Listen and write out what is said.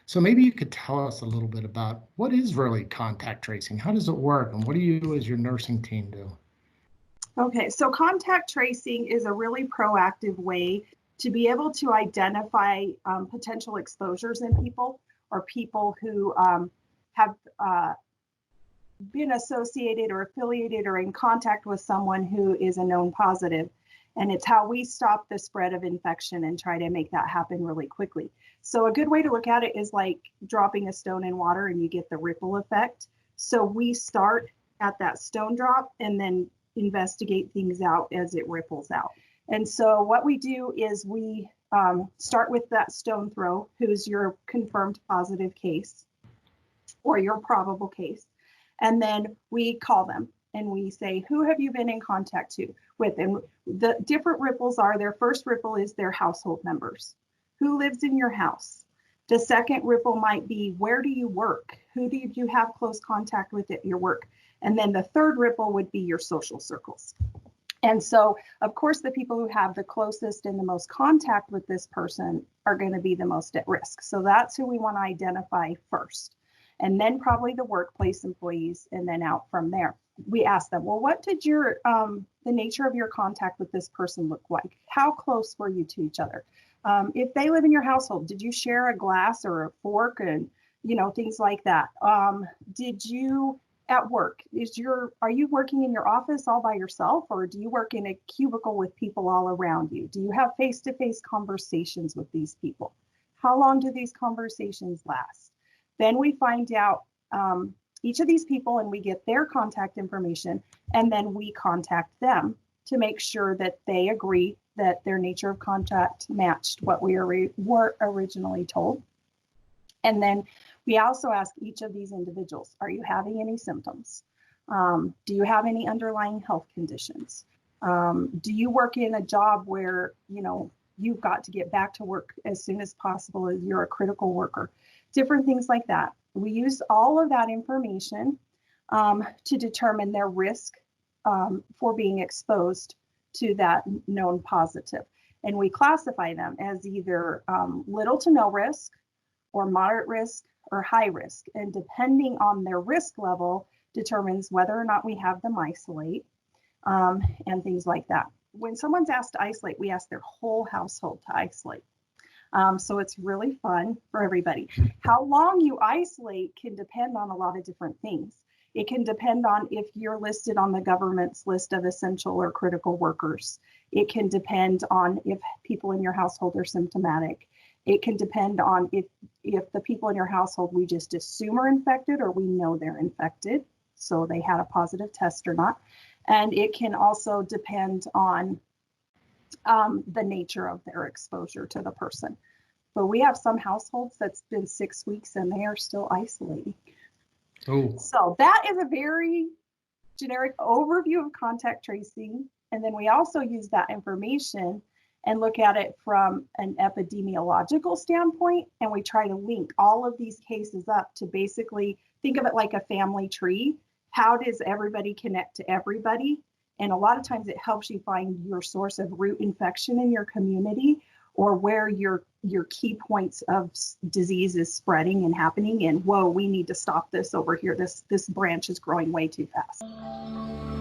So maybe you could tell us a little bit about what is really contact tracing? How does it work? And what do you as your nursing team do? Okay, so contact tracing is a really proactive way to be able to identify potential exposures in people or people who have been associated or affiliated or in contact with someone who is a known positive. And it's how we stop the spread of infection and try to make that happen really quickly. So a good way to look at it is like dropping a stone in water and you get the ripple effect. So we start at that stone drop and then investigate things out as it ripples out. And so what we do is we start with that stone throw, who's your confirmed positive case or your probable case. And then we call them and we say, who have you been in contact with? And the different ripples are, their first ripple is their household members. Who lives in your house? The second ripple might be, where do you work? Who did you have close contact with at your work? And then the third ripple would be your social circles. And so, of course, the people who have the closest and the most contact with this person are going to be the most at risk. So that's who we want to identify first. And then probably the workplace employees, and then out from there. We ask them, well, what did your the nature of your contact with this person look like? How close were you to each other? If they live in your household, did you share a glass or a fork and, you know, things like that? Did you at work, are you working in your office all by yourself, or do you work in a cubicle with people all around you? Do you have face-to-face conversations with these people? How long do these conversations last? Then we find out each of these people and we get their contact information, and then we contact them to make sure that they agree that their nature of contact matched what we were originally told. And then we also ask each of these individuals, are you having any symptoms? Do you have any underlying health conditions? Do you work in a job where, you know, you've got to get back to work as soon as possible, as you're a critical worker? Different things like that. We use all of that information to determine their risk for being exposed to that known positive. And we classify them as either little to no risk, or moderate risk, or high risk. And depending on their risk level determines whether or not we have them isolate and things like that. When someone's asked to isolate, we ask their whole household to isolate. So it's really fun for everybody. How long you isolate can depend on a lot of different things. It can depend on if you're listed on the government's list of essential or critical workers. It can depend on if people in your household are symptomatic. It can depend on if the people in your household we just assume are infected or we know they're infected, so they had a positive test or not. And it can also depend on the nature of their exposure to the person. But we have some households that's been 6 weeks and they are still isolating. Oh. So that is a very generic overview of contact tracing. And then we also use that information and look at it from an epidemiological standpoint. And we try to link all of these cases up to basically think of it like a family tree. How does everybody connect to everybody? And a lot of times it helps you find your source of root infection in your community, or where your key points of disease is spreading and happening. And whoa, we need to stop this over here. This branch is growing way too fast.